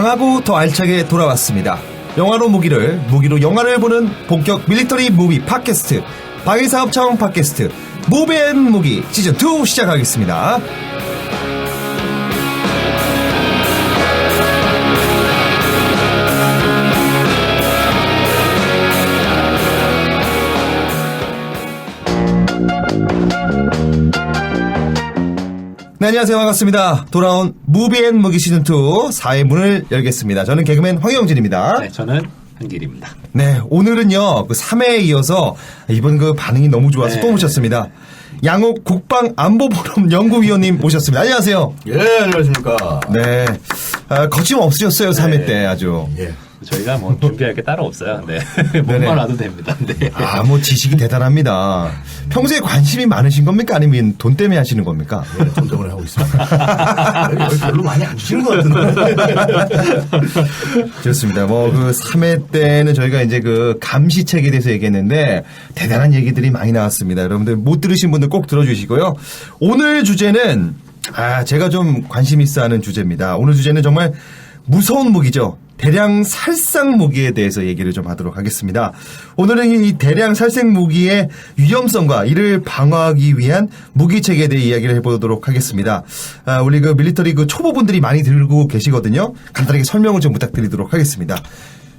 강하고 더 알차게 돌아왔습니다. 영화로 무기로 영화를 보는 본격 밀리터리 무비 팟캐스트 방위사업청 팟캐스트 무비앤무기 시즌2 시작하겠습니다. 네, 안녕하세요. 반갑습니다. 돌아온 무비앤무기 시즌2 4회 문을 열겠습니다. 저는 개그맨 황영진입니다. 네, 저는 한길입니다. 네, 오늘은요, 3회에 이어서 이번 반응이 너무 좋아서 또 모셨습니다. 양욱 국방안보포럼 연구위원님 모셨습니다. 안녕하세요. 예, 안녕하십니까. 네. 거침없으셨어요, 3회 때 아주. 예. 저희가 준비할 게 따로 없어요. 네. 몸만 와도 됩니다. 네. 지식이 대단합니다. 평소에 관심이 많으신 겁니까? 아니면 돈 때문에 하시는 겁니까? 예, 돈 때문에 하고 있습니다. 여기 별로 많이 안 주시는 것 같은데. 좋습니다. 3회 때는 저희가 이제 감시책에 대해서 얘기했는데 대단한 얘기들이 많이 나왔습니다. 여러분들 못 들으신 분들 꼭 들어주시고요. 오늘 주제는, 제가 좀 관심 있어 하는 주제입니다. 오늘 주제는 정말 무서운 무기죠. 대량 살상 무기에 대해서 얘기를 좀 하도록 하겠습니다. 오늘은 이 대량 살상 무기의 위험성과 이를 방어하기 위한 무기체계에 대해 이야기를 해보도록 하겠습니다. 우리 밀리터리 초보분들이 많이 들고 계시거든요. 간단하게 설명을 좀 부탁드리도록 하겠습니다.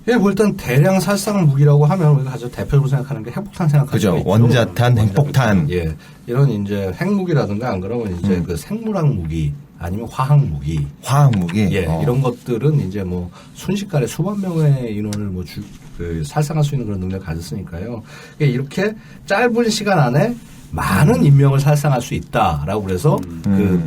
예, 일단 대량 살상 무기라고 하면 우리가 아주 대표적으로 생각하는 게 핵폭탄 생각하죠. 그죠. 원자탄, 핵폭탄. 예. 이런 이제 핵무기라든가 안 그러면 이제 생물학 무기 아니면 화학 무기. 화학 무기. 예. 이런 것들은 이제 순식간에 수만 명의 인원을 살상할 수 있는 그런 능력을 가졌으니까요. 이렇게 짧은 시간 안에 많은 인명을 살상할 수 있다라고 그래서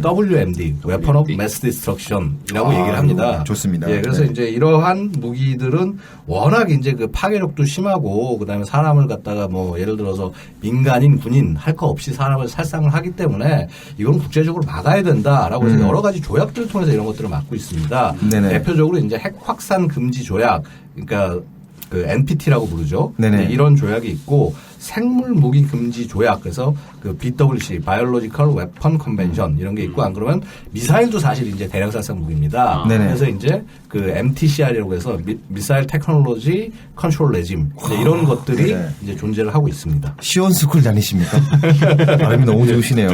WMD, Weapon of Mass Destruction이라고 얘기를 합니다. 좋습니다. 예, 그래서 이제 이러한 무기들은 워낙 이제 파괴력도 심하고 그다음에 사람을 갖다가 예를 들어서 민간인, 군인 할 거 없이 사람을 살상을 하기 때문에 이건 국제적으로 막아야 된다라고 해서 여러 가지 조약들을 통해서 이런 것들을 막고 있습니다. 네네. 대표적으로 이제 핵 확산 금지 조약, 그러니까 NPT라고 부르죠. 네네. 이런 조약이 있고 생물 무기 금지 조약, 그래서 BWC (Biological Weapon Convention) 이런 게 있고 안 그러면 미사일도 사실 이제 대량 살상 무기입니다. 그래서 이제 MTCR이라고 해서 미사일 테크놀로지 컨트롤 레짐 이런 것들이 이제 존재를 하고 있습니다. 시원스쿨 다니십니까? 발음이 너무 좋으시네요.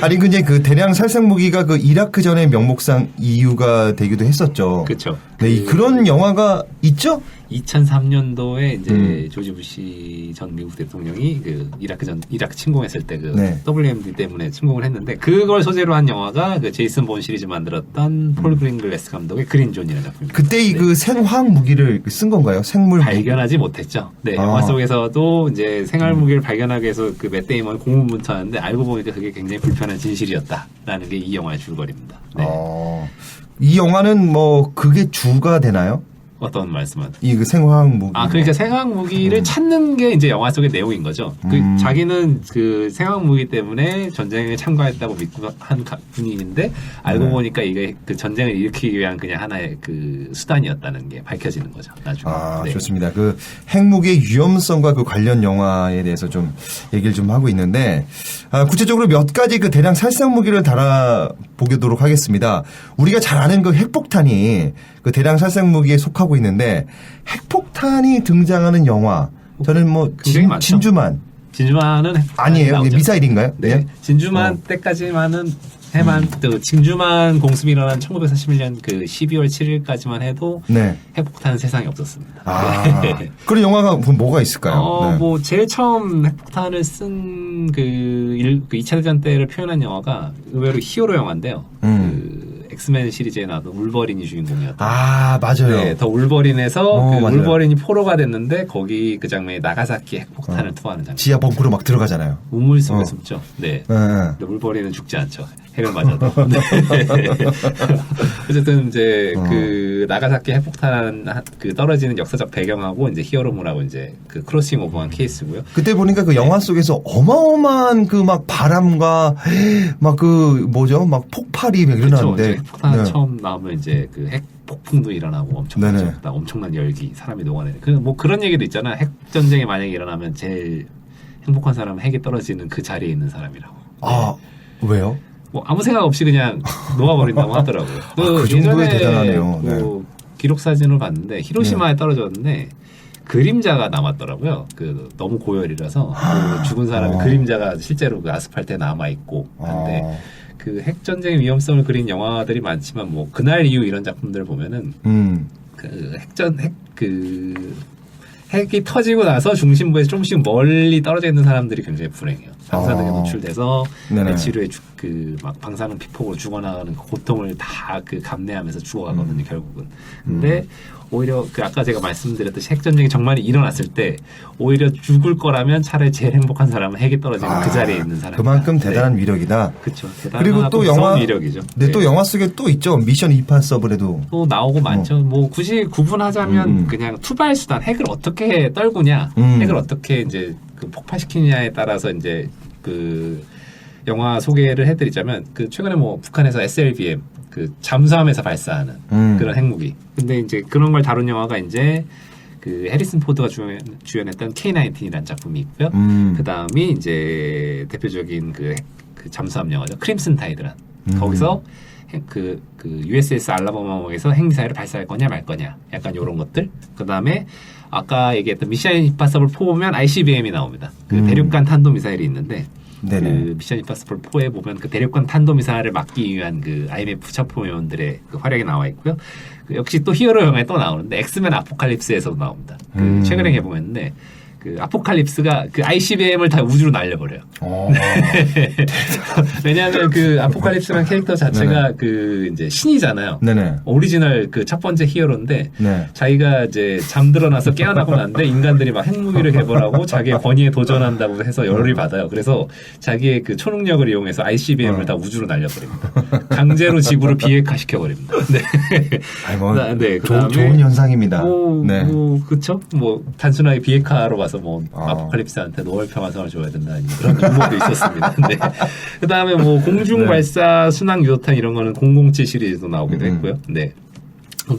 아니 근데 대량 살상 무기가 이라크 전의 명목상 이유가 되기도 했었죠. 그렇죠. 네, 그런 영화가 있죠? 2003년도에 이제 조지 부시 전 미국 대통령이 이라크 침공했을 때 WMD 때문에 침공을 했는데 그걸 소재로 한 영화가 제이슨 본 시리즈 만들었던 폴 그린글래스 감독의 그린존이라는 작품입니다. 그때 이 생화학 무기를 쓴 건가요? 생물 발견하지 못했죠. 네, 영화 속에서도 이제 생활 무기를 발견하기 위해서 맷 데이먼 고문문자였는데 알고 보니까 그게 굉장히 불편한 진실이었다라는 게 이 영화의 줄거리입니다. 네. 이 영화는 그게 주가 되나요? 어떤 말씀은? 이 생화학 무기. 그러니까 생화학 무기를 찾는 게 이제 영화 속의 내용인 거죠. 자기는 생화학 무기 때문에 전쟁에 참가했다고 믿고 한 군인인데 알고 보니까 이게 전쟁을 일으키기 위한 그냥 하나의 수단이었다는 게 밝혀지는 거죠. 나중에. 네. 좋습니다. 핵무기의 위험성과 관련 영화에 대해서 좀 얘기를 좀 하고 있는데 구체적으로 몇 가지 대량 살상 무기를 달아보도록 하겠습니다. 우리가 잘 아는 핵폭탄이 대량 살상 무기에 속하고 있는데 핵폭탄이 등장하는 영화 저는 진주만. 진주만은 아니에요. 나오죠. 미사일인가요? 네. 진주만 때까지만은 진주만 공습이 일어난 1941년 12월 7일까지만 해도 핵폭탄은 세상에 없었습니다. 네. 그런 영화가 뭐가 있을까요? 제일 처음 핵폭탄을 쓴 2차 대전 때를 표현한 영화가 의외로 히어로 영화인데요. 엑스맨 시리즈에 나왔던 울버린이 주인공이었다. 맞아요. 네, 더 울버린에서 울버린이 포로가 됐는데 거기 그 장면에 나가사키 핵폭탄을 투하하는 장면. 지하 벙커로 막 들어가잖아요. 우물 속에 숨죠. 네. 근데 울버린은 죽지 않죠. 핵을 맞아도. 네. 어쨌든 이제 나가사키 핵폭탄 떨어지는 역사적 배경하고 이제 히어로물하고 이제 크로싱 오버한 케이스고요. 그때 보니까 영화 속에서 어마어마한 바람과 막 막 폭발이 일어나는데. 핵폭탄 처음 나오면 이제 핵 폭풍도 일어나고 엄청난 열기, 사람이 녹아내는 그런 얘기도 있잖아. 핵 전쟁이 만약에 일어나면 제일 행복한 사람은 핵에 떨어지는 그 자리에 있는 사람이라고. 왜요? 아무 생각 없이 그냥 녹아버린다고 하더라고요. 그 정도에 대단하네요. 기록 사진을 봤는데 히로시마에 떨어졌는데 그림자가 남았더라고요. 그 너무 고열이라서 그 죽은 사람의 그림자가 실제로 그 아스팔트에 남아 있고 한데 그 핵 전쟁의 위험성을 그린 영화들이 많지만 뭐 그날 이후 이런 작품들을 보면은 그 핵이 터지고 나서 중심부에서 조금씩 멀리 떨어져 있는 사람들이 굉장히 불행해요. 방사능에 노출돼서 내치료에 막 방사능 피폭으로 죽어나가는 그 고통을 다 그 감내하면서 죽어가거든요, 결국은. 근데 오히려 그 아까 제가 말씀드렸듯이 핵전쟁이 정말 일어났을 때 오히려 죽을 거라면 차라리 제일 행복한 사람은 핵이 떨어지는 그 자리에 있는 사람. 그만큼 대단한 위력이다. 그렇죠. 그리고 또 영화 위력이죠. 네, 또 영화 속에 또 있죠. 미션 임파서블에도 또 나오고 많죠. 뭐 굳이 구분하자면 그냥 투발 수단 핵을 어떻게 떨구냐, 핵을 어떻게 이제 그 폭파시키냐에 따라서 이제 그 영화 소개를 해드리자면 그 최근에 뭐 북한에서 SLBM 그 잠수함에서 발사하는 그런 핵무기. 근데 이제 그런 걸 다룬 영화가 이제 그 해리슨 포드가 주연했던 K-19이라는 작품이 있고요. 그 다음이 이제 대표적인 그 잠수함 영화죠. 크림슨 타이드란. 거기서 그 USS 알라바마에서 핵미사일을 발사할 거냐 말 거냐. 약간 요런 것들. 그 다음에 아까 얘기했던 미션 임파서블 4 보면 ICBM이 나옵니다. 그 대륙간 탄도미사일이 있는데 네네. 그 미션 임파서블 4에 보면 그 대륙간 탄도미사일을 막기 위한 그 IMF 첩보위원들의 그 활약이 나와 있고요. 그 역시 또 히어로 영화에 또 나오는데 엑스맨 아포칼립스에서도 나옵니다. 그 최근에 개봉했는데 그 아포칼립스가 그 ICBM을 다 우주로 날려버려요. 왜냐하면 그 아포칼립스라는 캐릭터 자체가 네네. 그 이제 신이잖아요. 네네. 오리지널 그 첫 번째 히어로인데 네. 자기가 이제 잠들어나서 깨어나고 난데 인간들이 막 핵무기를 개발하고 자기의 권위에 도전한다고 해서 열을 받아요. 그래서 자기의 그 초능력을 이용해서 ICBM을 다 우주로 날려버립니다. 강제로 지구를 비핵화 시켜버립니다. 네. 아이고, 네. 좋은 현상입니다. 네. 그쵸? 뭐 단순하게 비핵화로 봐서 뭐 아포칼립스한테 노벨 평화상을 줘야 된다는 그런 음모도 있었습니다. 네. 그 다음에 뭐 공중 발사 순항 유도탄 이런 거는 007 시리즈도 나오기도 했고요. 네.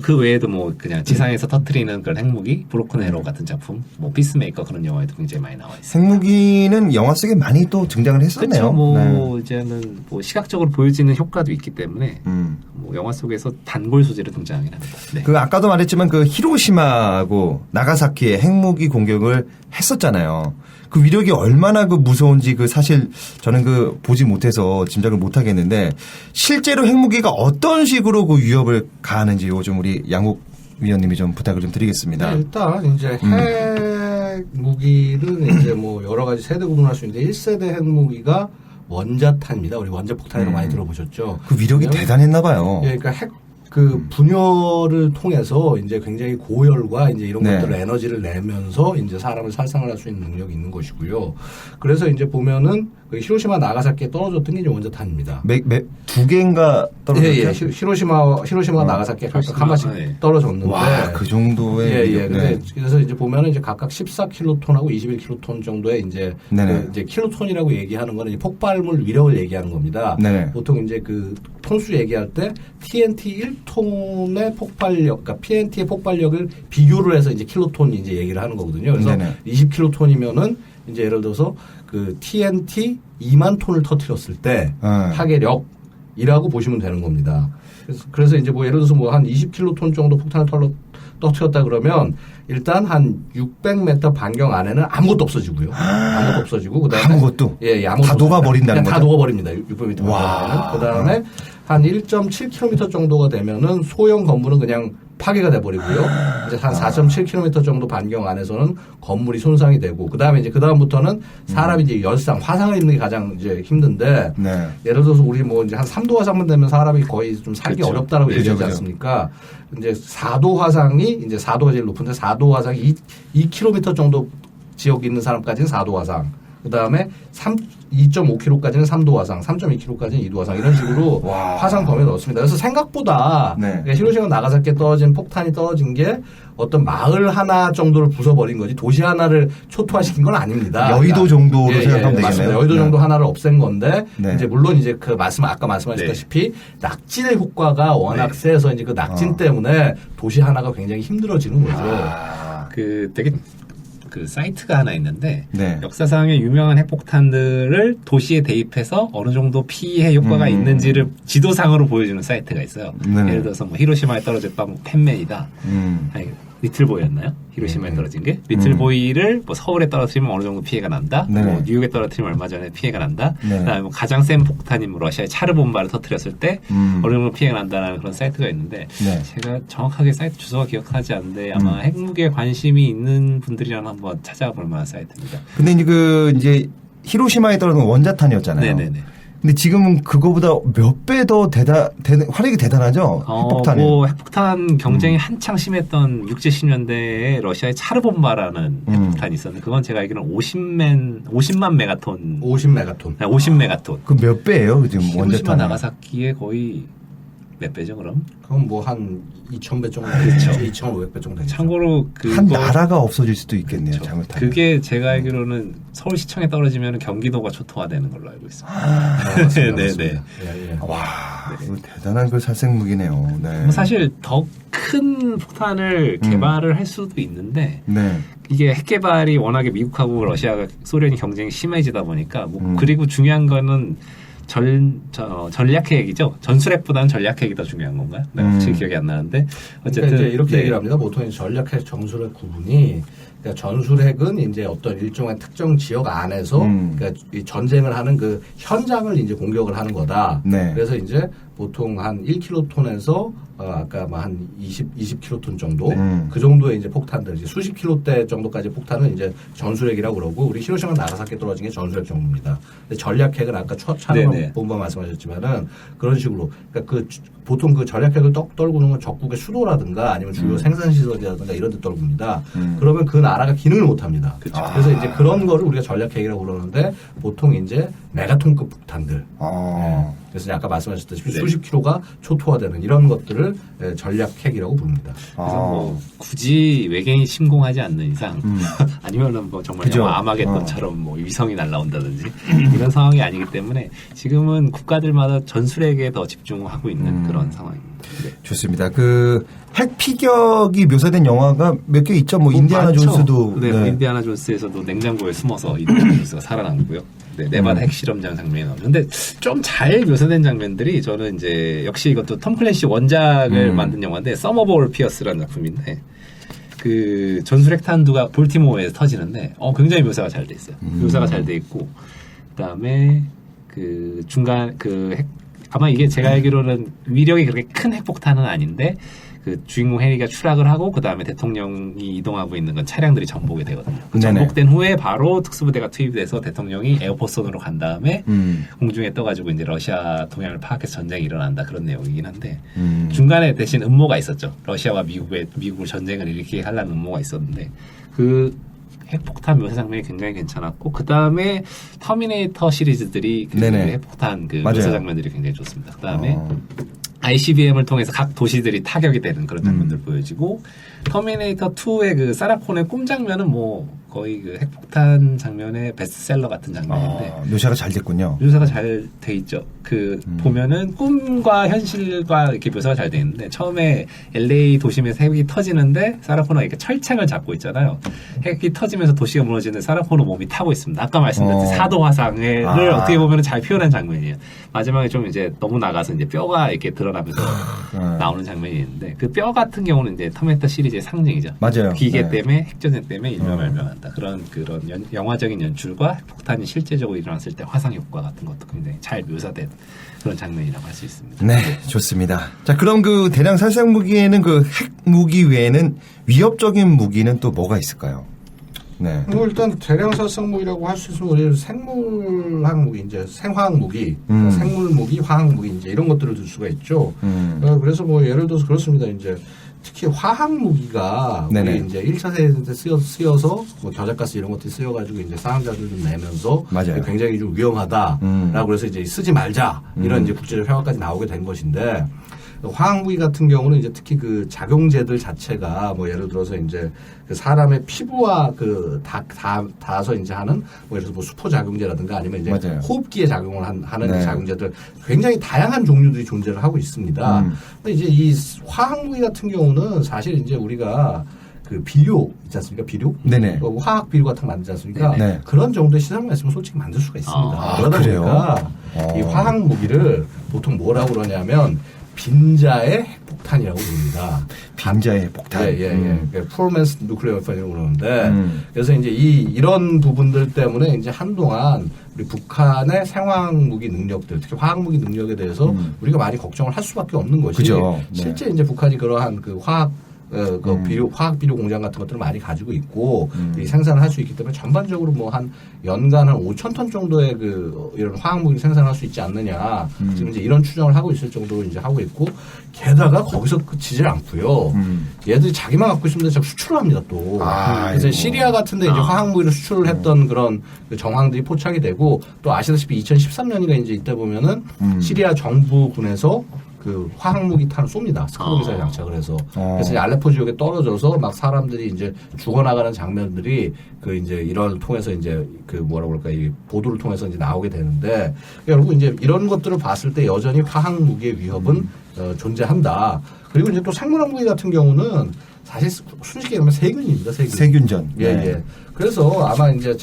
그 외에도 뭐 그냥 지상에서 터트리는 그런 핵무기, 브로큰 에로 같은 작품, 뭐 피스메이커 그런 영화에도 굉장히 많이 나와 있어요. 핵무기는 영화 속에 많이 또 등장을 했었네요. 그렇죠. 뭐 네. 이제는 뭐 시각적으로 보여지는 효과도 있기 때문에 뭐 영화 속에서 단골 소재로 등장하긴 합니다. 네. 그 아까도 말했지만 그 히로시마하고 나가사키에 핵무기 공격을 했었잖아요. 그 위력이 얼마나 그 무서운지 그 사실 저는 그 보지 못해서 짐작을 못 하겠는데 실제로 핵무기가 어떤 식으로 그 위협을 가하는지 요즘 우리 양욱 위원님이 좀 부탁을 좀 드리겠습니다. 네, 일단 이제 핵무기는 이제 뭐 여러 가지 세대 구분할 수 있는데 1세대 핵무기가 원자탄입니다. 우리 원자폭탄이라고 많이 들어보셨죠? 그 위력이 대단했나 봐요. 예, 그러니까 그 분열을 통해서 이제 굉장히 고열과 이제 이런 네. 것들을 에너지를 내면서 이제 사람을 살상을 할 수 있는 능력이 있는 것이고요. 그래서 이제 보면은 그 히로시마 나가사키에 떨어졌던 게 이제 원자탄입니다. 두 개인가 떨어졌죠? 예, 히로시마가 나가사키에 각각 한 발씩 떨어졌는데. 와, 그 정도의. 예. 네. 그래서 이제 보면은 이제 각각 14킬로톤하고 21킬로톤 정도의 이제 그 이제 킬로톤이라고 얘기하는 거는 이제 폭발물 위력을 얘기하는 겁니다. 네네. 보통 이제 그 톤수 얘기할 때 TNT 1톤의 폭발력, 그러니까 PNT의 폭발력을 비교를 해서 이제 킬로톤 이제 얘기를 하는 거거든요. 그래서 네네. 20킬로톤이면은 이제 예를 들어서 그 TNT 2만 톤을 터뜨렸을 때 파괴력이라고 보시면 되는 겁니다. 그래서 이제 뭐 예를 들어서 뭐 한 20킬로톤 정도 폭탄을 터뜨렸다 그러면 일단 한 600m 반경 안에는 아무것도 없어지고요. 아무것도 없어지고 그다음에 아무것도 아무것도 다 녹아버린다는 거죠. 다 녹아버립니다. 600m 반경. 그다음에 한 1.7km 정도가 되면은 소형 건물은 그냥 파괴가 돼버리고요. 이제 한 4.7km 정도 반경 안에서는 건물이 손상이 되고, 그 다음에 이제 그 다음부터는 사람이 이제 열상, 화상을 입는 게 가장 이제 힘든데, 네. 예를 들어서 우리 뭐 이제 한 3도 화상만 되면 사람이 거의 좀 살기 그렇죠. 어렵다라고 그렇죠, 얘기하지 그렇죠. 않습니까? 이제 4도 화상이, 이제 4도가 제일 높은데 4도 화상이 2km 정도 지역에 있는 사람까지는 4도 화상. 그 다음에 2.5km까지는 3도 화상, 3.2km까지는 2도 화상 이런 식으로 화상 범위를 넣습니다. 그래서 생각보다 그러니까 히로시마 나가사키에 떨어진 폭탄이 떨어진 게 어떤 마을 하나 정도를 부숴버린 거지 도시 하나를 초토화시킨 건 아닙니다. 여의도 정도로 생각하면 맞습니다. 되겠네요. 여의도 정도 하나를 없앤 건데 네. 이제 물론 이제 그 아까 말씀하셨다시피 낙진의 효과가 워낙 세서 이제 그 낙진 때문에 도시 하나가 굉장히 힘들어지는 거죠. 그 되게 그 사이트가 하나 있는데 네. 역사상의 유명한 핵폭탄들을 도시에 대입해서 어느 정도 피해 효과가 있는지를 지도상으로 보여주는 사이트가 있어요. 네네. 예를 들어서 뭐 히로시마에 떨어졌다 뭐 펜맨이다. 아니, 리틀보이였나요? 히로시마에 떨어진 게 리틀보이를 뭐 서울에 떨어뜨리면 어느 정도 피해가 난다. 네네. 뭐 뉴욕에 떨어뜨리면 얼마 전에 피해가 난다. 네. 그다음에 뭐 가장 센 폭탄인 뭐 러시아의 차르본바를 터뜨렸을 때 어느 정도 피해가 난다는 그런 사이트가 있는데 네. 제가 정확하게 사이트 주소가 기억하지 않는데 아마 핵무기에 관심이 있는 분들이라면 한번 찾아가 볼 만한 사이트입니다. 근데 이제 히로시마에 떨어진 원자탄이었잖아요. 네네네. 근데 지금은 그거보다 몇 배 더 화력이 대단하죠? 핵폭탄이. 뭐 핵폭탄 경쟁이 한창 심했던 60, 70년대에 러시아의 차르본바라는 핵폭탄이 있었는데 그건 제가 알기로는 50만 메가톤. 50메가톤. 50메가톤. 그 몇 배예요? 지금 히로시마 원자탄. 나가사키에 거의 몇 배죠 그럼? 그럼 뭐 한 2,000배 정도 그렇죠. 2,500배 정도 되죠. 참고로 한 나라가 없어질 수도 있겠네요. 잘못하면. 그게 제가 알기로는 서울시청에 떨어지면 경기도가 초토화되는 걸로 알고 있습니다. 네네. 와, 이거 대단한 그 살생무기네요. 네. 뭐 사실 더 큰 폭탄을 개발을 할 수도 있는데 네. 이게 핵 개발이 워낙에 미국하고 러시아가 소련이 경쟁이 심해지다 보니까 뭐 그리고 중요한 거는 전략핵이죠. 전술핵보다는 전략핵이 더 중요한 건가요? 네, 확실히 기억이 안 나는데 어쨌든 그러니까 이제 이렇게 얘기를 합니다. 보통 전략핵, 전술핵 구분이 그러니까 전술핵은 이제 어떤 일종의 특정 지역 안에서 그러니까 이 전쟁을 하는 그 현장을 이제 공격을 하는 거다. 네. 그래서 이제 보통 한 1킬로톤에서 아까 뭐 한 20킬로톤 정도 그 정도의 이제 폭탄들 이제 수십 킬로대 정도까지 폭탄을 이제 전술핵이라고 그러고 우리 히로시마 나가사키 떨어진 게 전술핵 정도입니다. 근데 전략핵은 아까 차르 본부 말씀하셨지만은 그런 식으로 그러니까 보통 그 전략핵을 떨구는 건 적국의 수도라든가 아니면 주요 생산시설이라든가 이런 데 떨굽니다. 그러면 그 나라가 기능을 못 합니다. 그래서 이제 그런 거를 우리가 전략핵이라고 그러는데 보통 이제 메가톤급 폭탄들. 그래서 아까 말씀하셨다시피 수십 킬로가 초토화되는 이런 것들을 전략핵이라고 부릅니다. 그래서 뭐 굳이 외계인이 침공하지 않는 이상 아니면은 뭐 정말 그죠? 영화 아마겟돈처럼 뭐 위성이 날라온다든지 이런 상황이 아니기 때문에 지금은 국가들마다 전술핵에 더 집중하고 있는 그런 상황입니다. 네. 좋습니다. 그 핵 피격이 묘사된 영화가 몇 개 있죠. 뭐 인디아나 많죠. 존스도. 네, 뭐 인디아나 존스에서도 냉장고에 숨어서 인디아나 존스가 살아남고요. 네, 네바다 핵실험장 장면이 나오는데 좀 잘 묘사된 장면들이 저는 이제 역시 이것도 톰 클랜시 원작을 만든 영화인데 서머볼 피어스라는 작품인데 그 전술핵탄두가 볼티모어에서 터지는데 굉장히 묘사가 잘 돼 있어요. 묘사가 잘 돼 있고 그다음에 그 중간 그 핵 아마 이게 제가 알기로는 위력이 그렇게 큰 핵폭탄은 아닌데 그 주인공 해리가 추락을 하고 그 다음에 대통령이 이동하고 있는 건 차량들이 전복이 되거든요. 그 전복된 후에 바로 특수부대가 투입돼서 대통령이 에어포선으로 간 다음에 공중에 떠가지고 이제 러시아 동향을 파악해서 전쟁이 일어난다 그런 내용이긴 한데 중간에 대신 음모가 있었죠. 러시아와 미국을 전쟁을 일으키게 하려는 음모가 있었는데 그 핵폭탄 묘사 장면이 굉장히 괜찮았고 그 다음에 터미네이터 시리즈들이 그 핵폭탄 그 묘사 장면들이 굉장히 좋습니다. 그 다음에 ICBM을 통해서 각 도시들이 타격이 되는 그런 장면들 보여지고 터미네이터 2의 그 사라콘의 꿈 장면은 뭐 거의 그 핵폭탄 장면의 베스트셀러 같은 장면인데 묘사가 잘 됐군요. 묘사가 잘 돼 있죠. 그 보면은 꿈과 현실과 이렇게 묘사가 잘 돼 있는데 처음에 LA 도심에서 핵이 터지는데 사라코너가 이렇게 철창을 잡고 있잖아요. 핵이 터지면서 도시가 무너지는데 사라코너 몸이 타고 있습니다. 아까 말씀드렸듯이 사도 화상을 어떻게 보면 잘 표현한 장면이에요. 마지막에 좀 이제 너무 나가서 이제 뼈가 이렇게 드러나면서 나오는 장면이 있는데 그 뼈 같은 경우는 이제 터미네이터 시리즈의 상징이죠. 맞아요. 기계 때문에 핵전쟁 때문에 일명말명한다. 그런 영화적인 연출과 핵폭탄이 실제적으로 일어났을 때 화상 효과 같은 것도 굉장히 잘 묘사된 그런 장면이라고 할 수 있습니다. 네, 좋습니다. 자, 그럼 그 대량 살상 무기에는 그 핵 무기 외에는 위협적인 무기는 또 뭐가 있을까요? 네. 일단 대량 살상 무기라고 할 수 있으면 우리 생물학 무기, 이제 생화학 무기, 생물 무기, 화학 무기 이제 이런 것들을 들 수가 있죠. 그래서 뭐 예를 들어서 그렇습니다. 이제 특히 화학 무기가 우리 이제 1차 세계 때 쓰여서 뭐 겨자가스 이런 것들이 쓰여가지고 이제 사상자들 좀 내면서 굉장히 좀 위험하다라고 그래서 이제 쓰지 말자 이런 이제 국제적 평가까지 나오게 된 것인데 화학 무기 같은 경우는 이제 특히 그 작용제들 자체가 뭐 예를 들어서 이제 그 사람의 피부와 그 닿아서 이제 하는 뭐 예를 들어서 뭐 수포 작용제라든가 아니면 이제 호흡기에 작용을 하는 작용제들 굉장히 다양한 종류들이 존재를 하고 있습니다. 근데 이제 이 화학 무기 같은 경우는 사실 이제 우리가 그 비료 있지 않습니까? 비료? 네네. 화학 비료 같은 거 만들지 않습니까? 네. 그런 정도의 시설만 있으면 솔직히 만들 수가 있습니다. 그러다 그래요? 보니까 이 화학 무기를 보통 뭐라고 그러냐면 빈자의 핵폭탄이라고 부릅니다. 빈자의 핵폭탄. 프로맨스 누클레어 웨펀이라고 그러는데 그래서 이제 이런 부분들 때문에 이제 한동안 우리 북한의 생화학 무기 능력들, 특히 화학 무기 능력에 대해서 우리가 많이 걱정을 할 수밖에 없는 것이 그죠. 실제 이제 북한이 그러한 그 화학 화학 비료 공장 같은 것들을 많이 가지고 있고 이 생산을 할 수 있기 때문에 전반적으로 뭐 한 연간 한 5,000톤 정도의 이런 화학 무기를 생산할 수 있지 않느냐 지금 이제 이런 추정을 하고 있을 정도로 이제 하고 있고 게다가 거기서 그치질 않고요. 얘들이 자기만 갖고 있으면 자꾸 수출을 합니다 또. 그래서 시리아 같은데 이제 화학 무기를 수출을 했던 그런 그 정황들이 포착이 되고 또 아시다시피 2013년인가 이제 이때 보면은 시리아 정부군에서 그 화학무기탄을 쏩니다. 스크루 미사일 장착을 해서. 그래서 이제 알레포 지역에 떨어져서 막 사람들이 이제 죽어나가는 장면들이 그 이제 이런 통해서 이제 그 뭐라 그럴까 이 보도를 통해서 이제 나오게 되는데 여러분 이제 이런 것들을 봤을 때 여전히 화학무기의 위협은 존재한다. 그리고 이제 또 생물학무기 같은 경우는 사실 순식간에 얘기하면 세균입니다. 세균전. 예. 그래서 아마 이제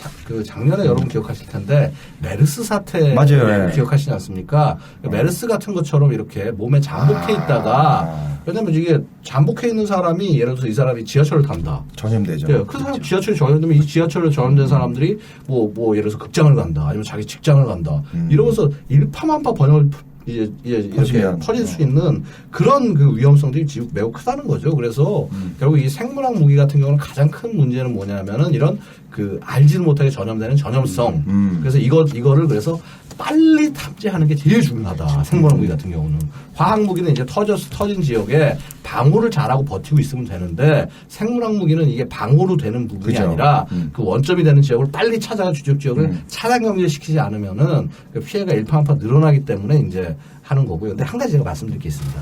작년에 여러분 기억하실 텐데 메르스 사태 맞아요. 기억하시지 않습니까? 메르스 같은 것처럼 이렇게 몸에 잠복해 있다가 왜냐면 이게 잠복해 있는 사람이 예를 들어서 이 사람이 지하철을 탄다. 전염되죠. 네, 그 사람 지하철에 전염되면 이 지하철에 전염된 사람들이 뭐 예를 들어서 극장을 간다. 아니면 자기 직장을 간다. 이러면서 일파만파 번역을 이제 이렇게 퍼질 수 있는 그런 그 위험성들이 매우 크다는 거죠. 그래서 결국 이 생물학 무기 같은 경우는 가장 큰 문제는 뭐냐면은 이런 그 알지도 못하게 전염되는 전염성. 그래서 이거를 그래서 빨리 탑재하는 게 제일 중요하다. 생물학 무기 같은 경우는. 화학 무기는 이제 터진 지역에 방호를 잘하고 버티고 있으면 되는데 생물학 무기는 이게 방호로 되는 부분이 그죠. 아니라 그 원점이 되는 지역을 빨리 찾아가 주적 지역을 차단 경제시키지 않으면은 그 피해가 일파만파 늘어나기 때문에 이제 하는 거고요. 근데 한 가지 제가 말씀드릴 게 있습니다.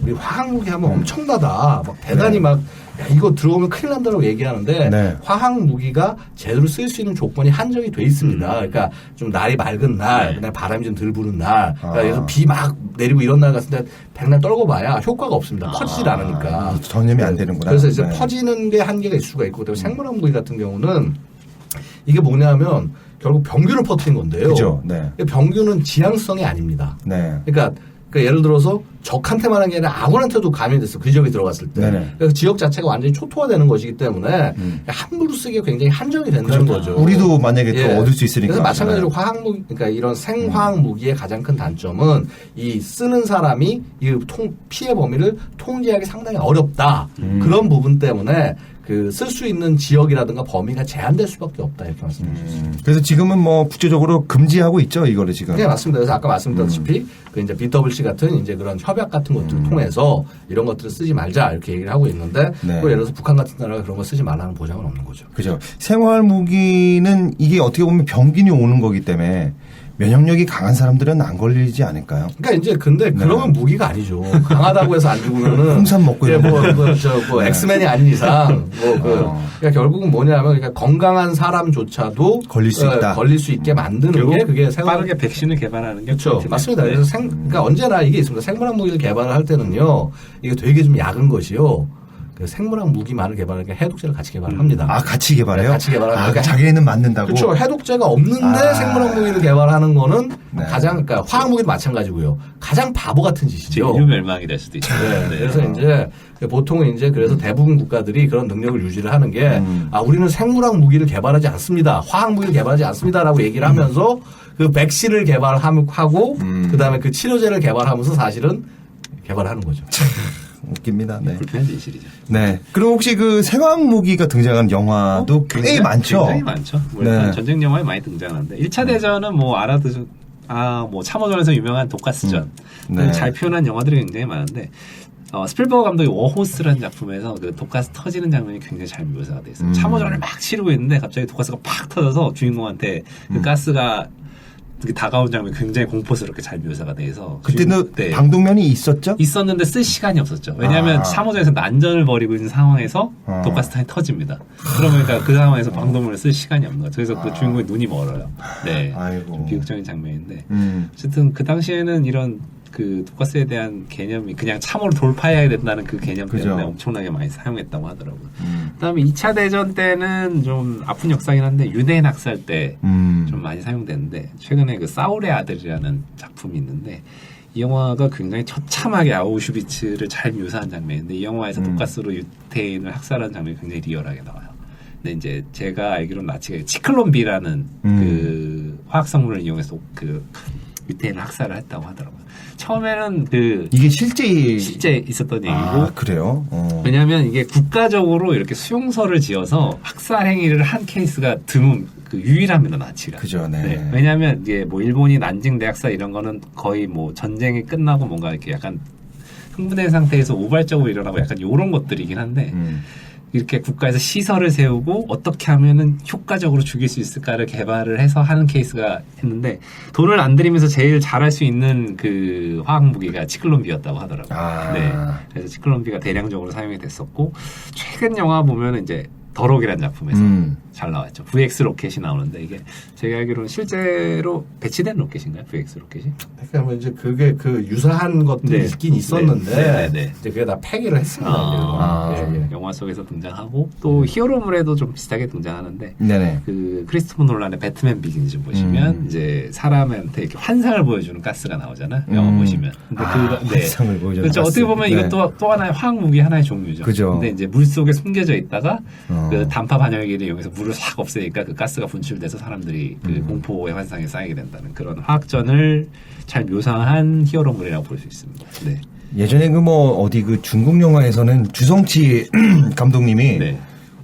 우리 화학 무기 하면 엄청나다. 막 대단히 막 야, 이거 들어오면 큰일 난다고 얘기하는데 화학 무기가 제대로 쓸 수 있는 조건이 한정이 돼 있습니다. 그러니까 좀 날이 맑은 날, 그다음에 바람이 좀 덜 부는 날, 그래서 비 막 내리고 이런 날 같은데 백날 떨고 봐야 효과가 없습니다. 퍼지질 않으니까. 전염이 안 되는구나. 그래서 이제 퍼지는 게 한계가 있을 수가 있고, 생물학 무기 같은 경우는 이게 뭐냐면 결국 병균을 퍼뜨린 건데요. 그죠. 네. 병균은 지향성이 아닙니다. 네. 그러니까 예를 들어서 적한테만 한 게 아니라 아군한테도 감염이 됐어. 그 지역에 들어갔을 때. 네네. 그래서 지역 자체가 완전히 초토화되는 것이기 때문에 함부로 쓰기에 굉장히 한정이 된다는 거죠. 우리도 만약에 또 얻을 수 있으니까. 그래서 마찬가지로 화학무기, 그러니까 이런 생화학 무기의 가장 큰 단점은 이 쓰는 사람이 이 피해 범위를 통제하기 상당히 어렵다. 그런 부분 때문에 그 쓸 수 있는 지역이라든가 범위가 제한될 수밖에 없다 이렇게 말씀드렸습니다. 그래서 지금은 뭐 국제적으로 금지하고 있죠 이거를 지금. 네 맞습니다. 그래서 아까 말씀드렸다시피 그 이제 BWC 같은 이제 그런 협약 같은 것들을 통해서 이런 것들을 쓰지 말자 이렇게 얘기를 하고 있는데 또 예를 들어서 북한 같은 나라가 그런 거 쓰지 말라는 보장은 없는 거죠. 그죠. 생활 무기는 이게 어떻게 보면 병균이 오는 거기 때문에. 면역력이 강한 사람들은 안 걸리지 않을까요? 그러니까 이제 근데 그러면 무기가 아니죠. 강하다고 해서 안 죽으면은 홍삼 먹고 뭐 엑스맨이 아닌 이상 그러니까 결국은 뭐냐면 그러니까 건강한 사람조차도 걸릴 수 있다. 걸릴 수 있게 만드는 게 그게 빠르게 백신을 개발하는 게 그렇죠. 맞습니다. 그래서 그러니까 언제나 이게 있습니다. 생물학 무기를 개발을 할 때는요. 이게 되게 좀 약은 것이요. 생물학 무기만을 개발하니까 해독제를 같이 개발을 합니다. 아, 같이 개발해요? 네, 같이 개발을 그러니까 자기네는 맞는다고? 그렇죠. 해독제가 없는데 생물학 무기를 개발하는 거는 가장, 그러니까 화학 무기도 마찬가지고요. 가장 바보 같은 짓이죠. 인류 멸망이 될 수도 있죠. 네. 그래서 이제 보통은 이제 그래서 대부분 국가들이 그런 능력을 유지를 하는 게 우리는 생물학 무기를 개발하지 않습니다. 화학 무기를 개발하지 않습니다라고 얘기를 하면서 그 백신을 개발하고 그다음에 그 치료제를 개발하면서 사실은 개발하는 거죠. 웃깁니다. 네. 불편한 진실이죠. 네. 그럼 혹시 그 생화학 무기가 등장한 영화도 꽤 많죠? 굉장히 많죠. 네. 전쟁 영화에 많이 등장하는데 1차 대전은 뭐 알아두죠. 뭐 참호전에서 유명한 독가스전. 잘 표현한 영화들이 굉장히 많은데 스필버그 감독의 워호스라는 작품에서 그 독가스 터지는 장면이 굉장히 잘 묘사가 돼 있어요. 참호전을 막 치르고 있는데 갑자기 독가스가 팍 터져서 주인공한테 그 가스가 다가온 장면이 굉장히 공포스럽게 잘 묘사가 돼서 그때는 방독면이 있었죠? 있었는데 쓸 시간이 없었죠. 왜냐하면 참호전에서 난전을 벌이고 있는 상황에서 독가스탄이 터집니다. 그러니까 그 상황에서 방독면을 쓸 시간이 없는 거죠. 그래서 그 주인공의 눈이 멀어요. 네, 아이고. 좀 비극적인 장면인데 어쨌든 그 당시에는 이런 그 독가스에 대한 개념이 그냥 참으로 돌파해야 된다는 그 개념 때문에 그죠. 엄청나게 많이 사용했다고 하더라고요. 그다음에 2차 대전 때는 좀 아픈 역사긴 한데 유대인 학살 때 좀 많이 사용됐는데 최근에 그 사울의 아들이라는 작품이 있는데 이 영화가 굉장히 처참하게 아우슈비츠를 잘 묘사한 장면인데 이 영화에서 독가스로 유태인을 학살한 장면이 굉장히 리얼하게 나와요. 근데 이제 제가 알기로는 나치가 치클론-B라는 그 화학 성분을 이용해서 그 유태인을 학살을 했다고 하더라고요. 처음에는 이게 실제 있었던 얘기고. 아, 그래요? 왜냐하면 이게 국가적으로 이렇게 수용소를 지어서 학살 행위를 한 케이스가 드문 유일합니다, 나치가. 그죠, 네. 왜냐하면 이게 뭐 일본이 난징 대학살 이런 거는 거의 뭐 전쟁이 끝나고 뭔가 이렇게 약간 흥분된 상태에서 우발적으로 일어나고 약간 이런 것들이긴 한데. 이렇게 국가에서 시설을 세우고 어떻게 하면은 효과적으로 죽일 수 있을까를 개발을 해서 하는 케이스가 했는데 돈을 안 들이면서 제일 잘할 수 있는 그 화학 무기가 치클론-B였다고 하더라고요. 아. 네. 그래서 치클론-B가 대량적으로 사용이 됐었고 최근 영화 보면은 이제 더럭이라는 작품에서 잘 나왔죠. VX 로켓이 나오는데 이게 제가 알기로는 실제로 배치된 로켓인가요? VX 로켓이? 그러니까 이제 그게 그 유사한 것들이 있긴 있었는데 네. 이제 그게 다 폐기를 했습니다. 예. 영화 속에서 등장하고 또 히어로물에도 좀 비슷하게 등장하는데 네네. 그 크리스토퍼 놀란의 배트맨 비긴즈 보시면 이제 사람한테 이렇게 환상을 보여주는 가스가 나오잖아요. 영화 보시면. 근데 환상을 보여주는 그렇죠. 가스. 어떻게 보면 이것도 또 하나의 화학 무기 하나의 종류죠. 그죠. 근데 이제 물 속에 숨겨져 있다가 그 단파 반열기를 이용해서 물을 싹 없애니까 그 가스가 분출돼서 사람들이 그 공포의 환상에 쌓이게 된다는 그런 화학전을 잘 묘사한 히어로물이라고 볼 수 있습니다. 네. 예전에 그 뭐 어디 그 중국 영화에서는 주성치 감독님이 네.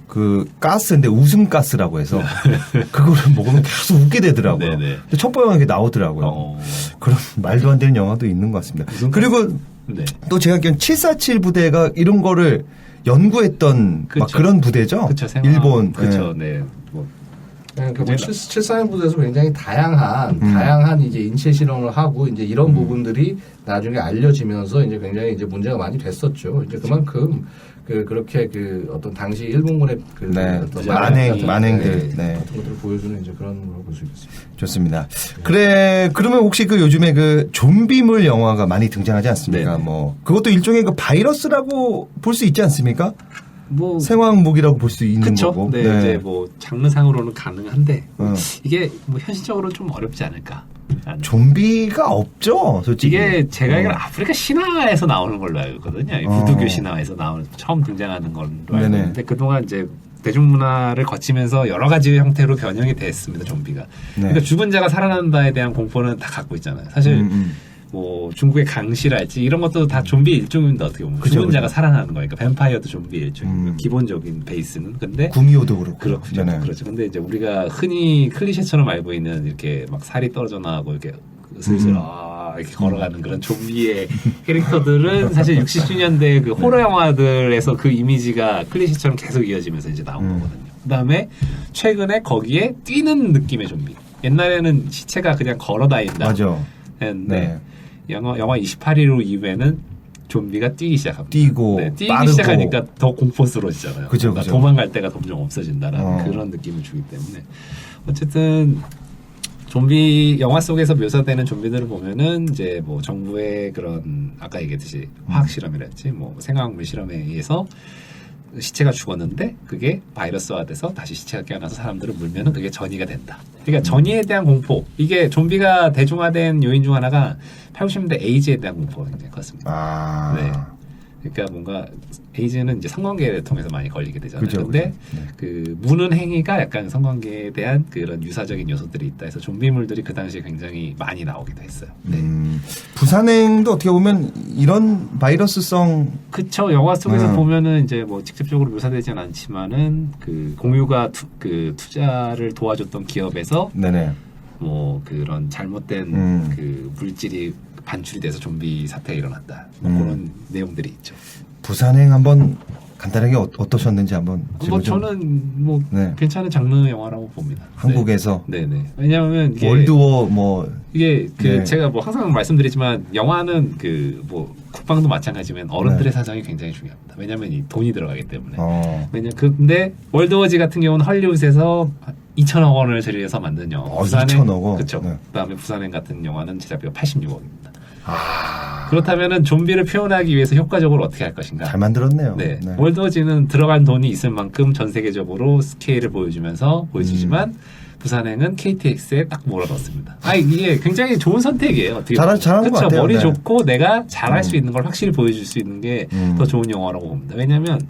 그 가스인데 웃음가스라고 해서 그거를 먹으면 계속 웃게 되더라고요. 네네. 근데 첫 번째 나오더라고요. 그런 말도 안 되는 영화도 있는 것 같습니다. 그리고 네. 또 제가 알기로는 747 부대가 이런 거를 연구했던 막 그런 부대죠. 그쵸, 일본. 그렇죠. 네. 뭐 그러니까 뭐 741 부대에서 굉장히 다양한 이제 인체 실험을 하고 이제 이런 부분들이 나중에 알려지면서 이제 굉장히 이제 문제가 많이 됐었죠. 이제 그만큼 그렇게 그 어떤 당시 일본군의 그 어떤 만행들 같은 것들을 보여주는 이제 그런 걸 볼 수 있겠습니다. 좋습니다. 그래 그러면 혹시 그 요즘에 그 좀비물 영화가 많이 등장하지 않습니까? 네네. 뭐 그것도 일종의 그 바이러스라고 볼 수 있지 않습니까? 뭐 생화학무기라고 볼 수 있는 그쵸? 거고. 네, 이제 뭐 장르상으로는 가능한데 이게 뭐 현실적으로 좀 어렵지 않을까? 좀비가 없죠, 솔직히. 이게 제가 알기로는 아프리카 신화에서 나오는 걸로 알고 있거든요. 부두교 신화에서 나오는 처음 등장하는 걸로 알고 있는데 그동안 이제 대중문화를 거치면서 여러 가지 형태로 변형이 됐습니다. 좀비가. 그러니까 죽은 자가 살아난다에 대한 공포는 다 갖고 있잖아요. 사실 뭐 중국의 강시랄지 이런 것도 다 좀비 일종인데 어떻게 보면 죽은 자가 살아나는 거니까 뱀파이어도 좀비 일종이고 기본적인 베이스는 근데 구미호도 그렇고 그렇죠. 그렇죠. 근데 이제 우리가 흔히 클리셰처럼 알고 있는 이렇게 막 살이 떨어져 나가고 이렇게 슬슬 이렇게 걸어가는 그런 좀비의 캐릭터들은 사실 60주년대 그 호러 영화들에서 그 이미지가 클리셰처럼 계속 이어지면서 이제 나온 거거든요. 그다음에 최근에 거기에 뛰는 느낌의 좀비. 옛날에는 시체가 그냥 걸어다닌다. 맞아. 했는데 영화 28일 이후에는 좀비가 뛰기 시작합니다. 뛰고 뛰기 빠르고. 시작하니까 더 공포스러워지잖아요. 그죠. 도망갈 데가 점점 없어진다라는 그런 느낌을 주기 때문에 어쨌든 좀비 영화 속에서 묘사되는 좀비들을 보면은 이제 뭐 정부의 그런 아까 얘기했듯이 화학 실험이랄지 뭐 생화학물 실험에 의해서 시체가 죽었는데 그게 바이러스화돼서 다시 시체가 깨어나서 사람들을 물면은 그게 전이가 된다. 그러니까 전이에 대한 공포 이게 좀비가 대중화된 요인 중 하나가 80년대 에이즈에 대한 공포가 굉장히 컸습니다. 네. 그러니까 뭔가 에이즈는 이제 성관계를 통해서 많이 걸리게 되잖아요. 그런데 그 무는 행위가 약간 성관계에 대한 그런 유사적인 요소들이 있다 해서 좀비물들이 그 당시에 굉장히 많이 나오기도 했어요. 네. 부산행도 어떻게 보면 이런 바이러스성 그쵸. 영화 속에서 보면은 이제 뭐 직접적으로 묘사되지는 않지만은 그 공유가 그 투자를 도와줬던 기업에서 뭐 그런 잘못된 그 물질이 반출이 돼서 좀비 사태가 일어났다. 뭐 그런 내용들이 있죠. 부산행 한번 간단하게 어떠셨는지 한번. 뭐 저는 뭐 괜찮은 장르 영화라고 봅니다. 한국에서. 네네. 왜냐하면 이게 월드워 뭐 이게 그 제가 뭐 항상 말씀드리지만 영화는 그 뭐 국방도 마찬가지지만 어른들의 사정이 굉장히 중요합니다. 왜냐하면 이 돈이 들어가기 때문에. 근데 월드워지 같은 경우는 헐리우드에서 2천억 원을 들여서 만든 영화. 2천억 원. 그렇죠. 그다음에 부산행 같은 영화는 제작비가 86억입니다. 그렇다면은 좀비를 표현하기 위해서 효과적으로 어떻게 할 것인가? 잘 만들었네요. 네. 월드워치는 들어간 돈이 있을 만큼 전 세계적으로 스케일을 보여주지만 부산행은 KTX에 딱 몰아넣습니다. 이게 굉장히 좋은 선택이에요. 어떻게 잘한 것 같아요. 머리 네. 좋고 내가 잘할 수 있는 걸 확실히 보여줄 수 있는 게 더 좋은 영화라고 봅니다. 왜냐하면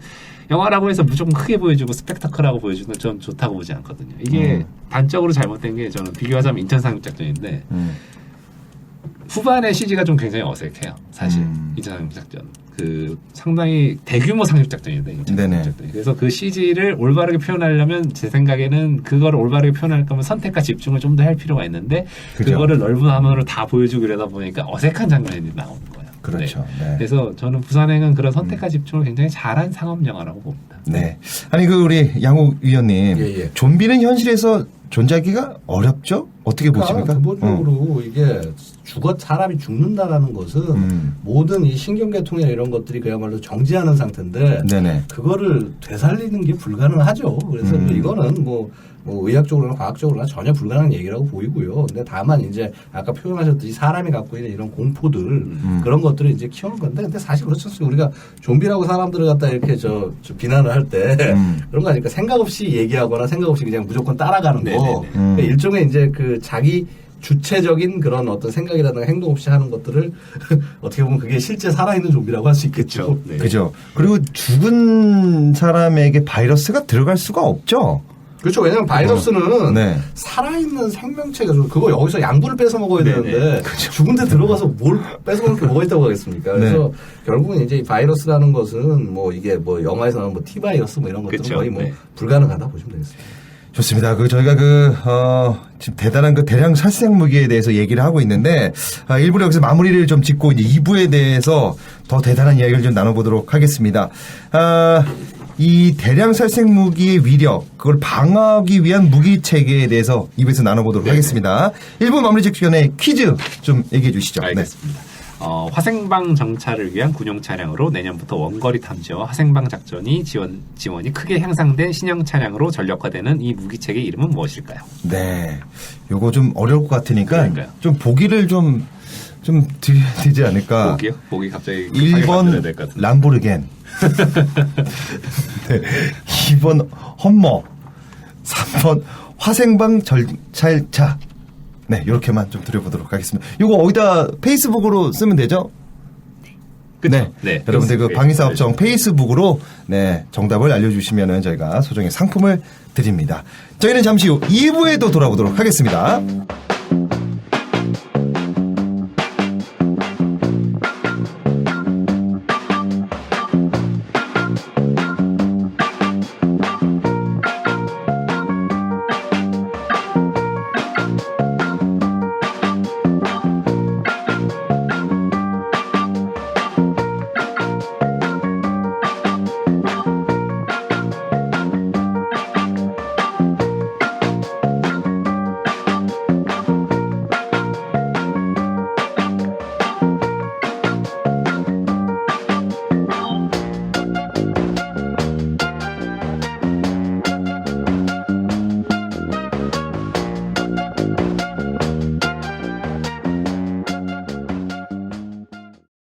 영화라고 해서 무조건 크게 보여주고 스펙타클하고 보여주는 건 전 좋다고 보지 않거든요. 이게 단적으로 잘못된 게 저는 비교하자면 인천 상륙작전인데 후반에 CG가 좀 굉장히 어색해요. 사실 인천 상륙작전 상당히 대규모 상륙작전인데 인천 상륙작전. 그래서 그 CG를 올바르게 표현하려면 제 생각에는 그거를 올바르게 표현할 거면 선택과 집중을 좀 더 할 필요가 있는데 그죠. 그거를 넓은 화면으로 다 보여주고 이러다 보니까 어색한 장면이 나오는 거예요. 그렇죠. 네. 네. 그래서 저는 부산행은 그런 선택과 집중을 굉장히 잘한 상업 영화라고 봅니다. 네. 아니 우리 양욱 위원님, 예. 좀비는 현실에서 존재하기가 어렵죠? 어떻게 보십니까? 기본적으로 이게 사람이 죽는다라는 것은 모든 이 신경계통이나 이런 것들이 그야말로 정지하는 상태인데 네네. 그거를 되살리는 게 불가능하죠. 그래서 이거는 뭐 의학적으로나 과학적으로나 전혀 불가능한 얘기라고 보이고요. 근데 다만 이제 아까 표현하셨듯이 사람이 갖고 있는 이런 공포들 그런 것들을 이제 키우는 건데 근데 사실 그렇지 않습니까? 우리가 좀비라고 사람들을 갖다 이렇게 저 비난을 할 때 그런 거 아니까 생각 없이 얘기하거나 생각 없이 그냥 무조건 따라가는 거. 그러니까 일종의 이제 그 자기 주체적인 그런 어떤 생각이라든가 행동 없이 하는 것들을 어떻게 보면 그게 실제 살아있는 좀비라고 할 수 있겠죠. 네. 그죠. 그리고 죽은 사람에게 바이러스가 들어갈 수가 없죠. 그렇죠. 왜냐하면 바이러스는 네. 살아있는 생명체가 그거 여기서 양분을 뺏어 먹어야 되는데 그렇죠. 죽은 데 들어가서 뭘 뺏어 먹을 게 뭐가 있다고 하겠습니까? 그래서 결국은 이제 이 바이러스라는 것은 뭐 이게 뭐 영화에서 나오는 뭐 T바이러스 뭐 이런 것들은 그쵸. 거의 뭐 네. 불가능하다 보시면 되겠습니다. 좋습니다. 저희가 지금 대단한 대량 살생 무기에 대해서 얘기를 하고 있는데, 일부러 여기서 마무리를 좀 짓고, 이제 2부에 대해서 더 대단한 이야기를 좀 나눠보도록 하겠습니다. 이 대량 살생 무기의 위력, 그걸 방어하기 위한 무기 체계에 대해서 2부에서 나눠보도록 하겠습니다. 1부 마무리 직전에 퀴즈 좀 얘기해 주시죠. 알겠습니다. 화생방 정찰을 위한 군용 차량으로 내년부터 원거리 탐지와 화생방 작전이 지원이 크게 향상된 신형 차량으로 전력화되는 이 무기체계 이름은 무엇일까요? 네. 요거 좀 어려울 것 같으니까 그러니까요. 좀 보기를 좀 드려야 되지 않을까. 보기요? 보기 갑자기 1번 람보르겐. 네. 2번 험머. 3번 화생방 절찰차. 네, 이렇게만 좀 드려보도록 하겠습니다. 이거 어디다 페이스북으로 쓰면 되죠? 네. 네. 여러분들 그 방위사업청 페이스북으로 네, 정답을 알려주시면은 저희가 소정의 상품을 드립니다. 저희는 잠시 후 2부에도 돌아오도록 하겠습니다.